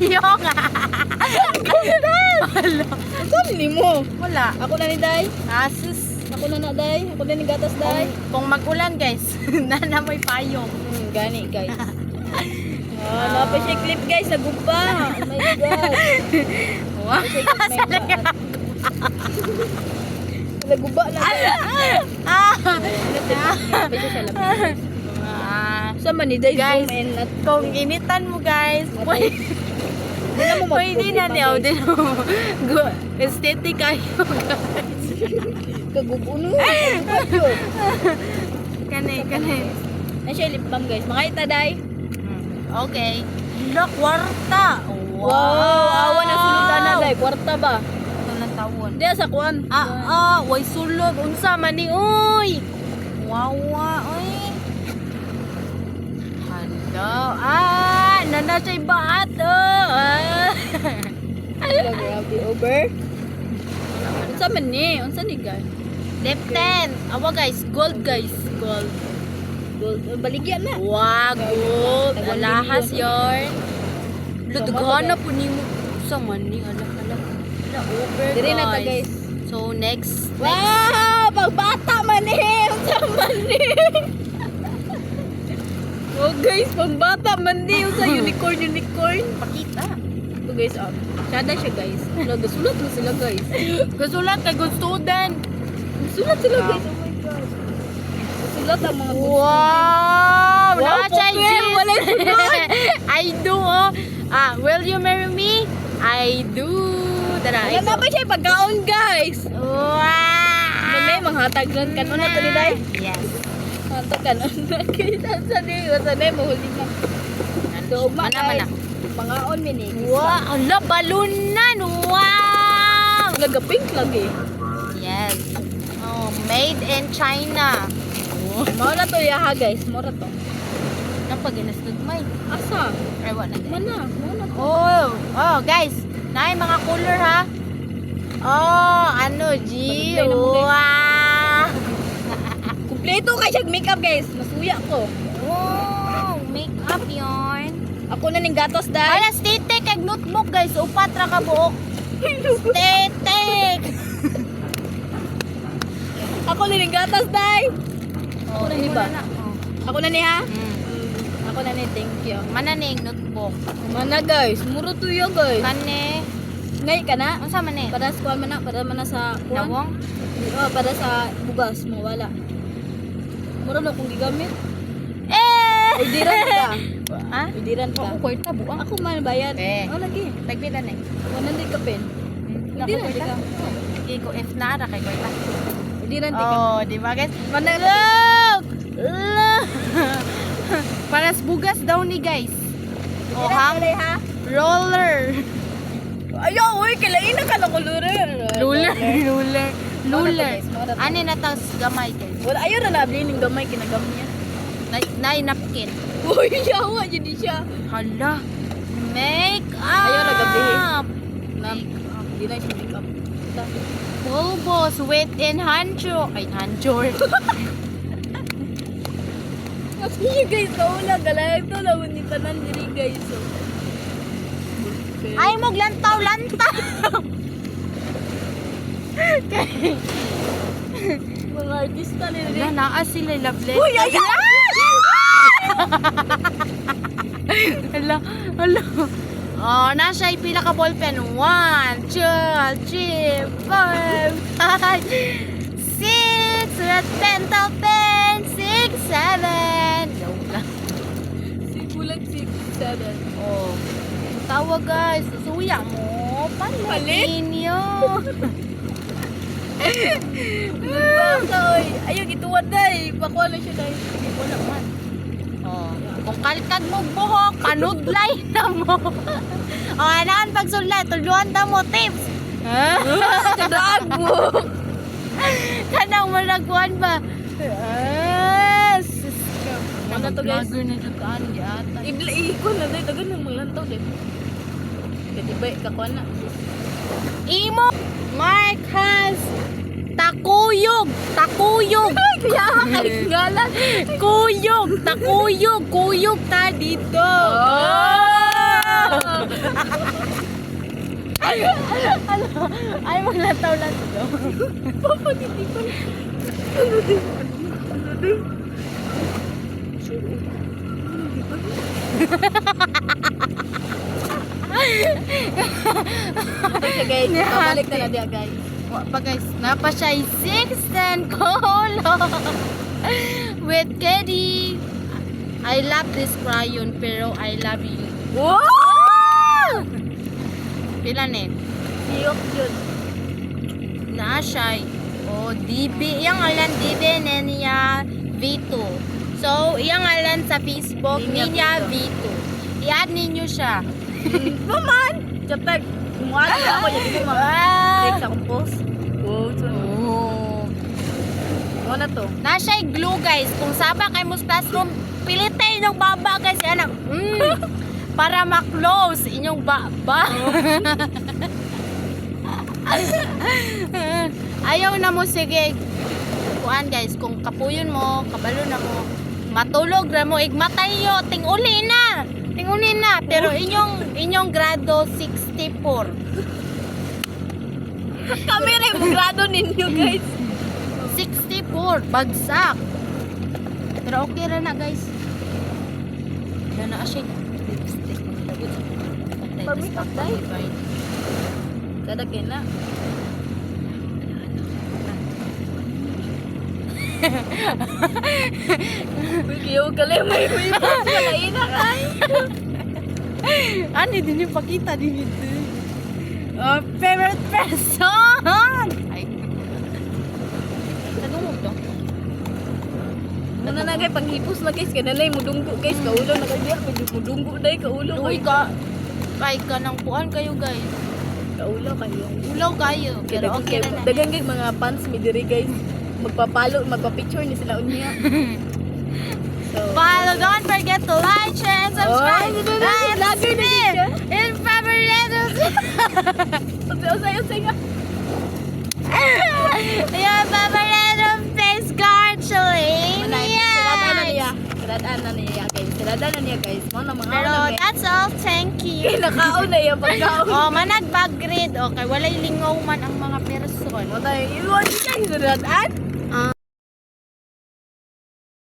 payong. Saan ni mo? Wala. Ako na ni Day. Asus. Ako na Day. Ako na ni Gatas Day. Kung mag-ulan guys, nanamoy payong. Gani guys. Napay siya clip guys. Nagumpa. Oh my God. Wow. Naguba na. Napay siya sa lamin. Sa man ni Day. Guys, Zoom in at kung initan mo guys, pwede na niyo. Aesthetic kayo guys. kagubuno. Kani. Na siya lip balm guys. Makita Day. Okay. La, kwarta. Wow. Awan na suludan na Day. Kwarta ba? Ito ng tawon. Diya sa kuan. Way sulod. Unsa man ni, uy. Wawa, uy. Hello. Nanasay baat. Grabe over. Unsa man ni? Unsa ni guys? Left 10. Awa guys. Gold guys. Gold. Baligyan na. Wow, gold. Tagal Alahas million. yarn. So, Dagana po ni mo. Sa man ni. Ala. Over Dire na ta guys. guys. So next. Wow! Pagbata man eh! Unsa man eh! Oh guys, pagbata man eh! Unsa unicorn! Pakita. Ito guys, Sada siya guys. Gasulat mo sila guys. Gasulat kay good student. Gasulat sila guys. Oh my God. Gasulat ang mga good Wow! Wow, Nakachay poker! Wala sulat! I do, oh. Will you marry me? I do. Tara, Ayan na ba siya pagkaon guys? Wow! Mami, manghatag lang kanon na to ni Day. Yes. Hatag kanon na guys. Sa ni, wasa na mahuli na. Mana. Pangaon mini. Wow! Ala, balunan! Wow! Laga-pink lagi. Yes. Oh, made in China. Maura to yaha guys. Maura to. Napaginastud may. Asa? Ewan na din. Mana to. Oh, guys. Nay, mga color ha. Oh, ano, G? Pag-play na mo, guys. Wow! Kumpleto kay siya makeup guys. Masuya ko. Wow! Makeup yarn. Ako na ning gatos dai. Ala, static kag notebook guys. Upat ra ka buok. Static! Ako na ning gatos dai. Oh, na ni ba? Oh. Ako na ni ha. Mm. Ako na ni, thank you. Mana ning notebook? Mana guys, muro to ya guys. Kane. Ngay ka na. Unsa man ni? Para sa kuan man na, para man na sa kuan. Nawong? Oh, para sa bugas mo wala. Muro na kung gigamit. Eh! Ay diran ka. Ha? Ay diran ka. Ako kwarta buang. Ako man bayad. Eh. Oh lagi. Tagbilan eh. 100 ka pen. Hindi na ka. Hindi ko F na ra kay kwarta. Hindi na ka. Oh, di ba guys? Mana Look! Look! Paras bugas daw ni guys. Oh, hang ha. roller. Ayaw, uy, kailain na ka na kulurer. Ruler. Ani na tas gamay guys. Wala, ayaw na nabili ng gamay, kinagam niya. Nay napkin. Uy, yawa, yun siya. Hala. Make up. Ayaw na gabi. Make up. Hindi na siya make up. Pulbos with in hanjo. Ay, hanjor. Kasi yun guys, kaula, galayag to, lawan ni tanan diri guys. So. Ay, maglantaw. Mga artista nila. Naa sila lovely. Uy, ayaw! Hala. Oh, nasa pila ka ballpen. 1, 2, 3, 4, 5, 6, red pencil pen, 6, 7. Joke lang. Sigulag 6, 7. Oh. Tawa guys. Suya mo. Palit? Ninyo. Basta, oy. Ayaw, gituwad na eh. Pakuha na siya guys. Wala man. Oh. Kung kalkad mo buhok, panudlay na mo. O, anaan pagsulat, tuluan na mo, tips. Ha? Kadaan mo. Kanang malaguan ba? Sis ka. Ano to, guys? Nag-vlogger na dugaan, yata. Ikon na dahil. Tagan ng maglantaw din. Kasi ba, kakuha na. Imo! Mark has takuyog! Kaya ngalan. Kuyog! Kuyog ta dito! Oh! Ay, maglataw lang ito. Okay guys, babalik na dia guys. Wa pa guys, napa siya 16 kolo. With Kedi. I love this crayon pero I love you. Wow! Pila ni? Siyok yun. Na siya. Oh, DB. Iyang alan DB na niya V2. So, iyang alan sa Facebook niya V2. I-add ninyo siya. Naman! Japag, kumuha na ako yung ito mag-like sa akong post. Wow, so. Oh. Ano na to? Na siya glue guys. Kung saba kay Mus Classroom, pilitay ng baba guys. Yan ang, para ma-close inyong baba. Ayaw na mo, sige. Kuan guys, kung kapuyon mo, kabalo na mo, matulog na mo, igmatay yo, tinguli na. Tinguli na. Pero inyong grado 64. Kami rin mo grado ninyo guys. 64, bagsak. Pero okay ra na guys. Yan na siya. Lipstick. Pag-makeup tayo. Kadagin na. Bigyo ka lang may palaina ka. Ano din yung pakita din ito? Favorite person! Ay. Nadungog to. Ano na guys, panghipos na guys, kanalay mudunggo guys, kaulo na kayo, mudunggo dahil kaulo Uy kayo. ka. Kay ka ng puan kayo guys. Kaulo kayo. Ulaw kayo. Pero okay na na. Dagang guys, mga fans mi diri guys, magpapalo, magpa-picture ni sila unya. So, Follow, don't forget to like, share, and subscribe. Oh, lagi na siya. In favorite. Usay nga. Your favorite face guard, Shalane. Sirada na niya. Sirada na niya guys. Sirada na niya guys. Mo na mga Pero guys. that's all. Thank you. Nakaon na yan pagkaon. Oh, manag bag grade. Okay, walay lingaw man ang mga person. Mo tayo iwan guys. Siradaan.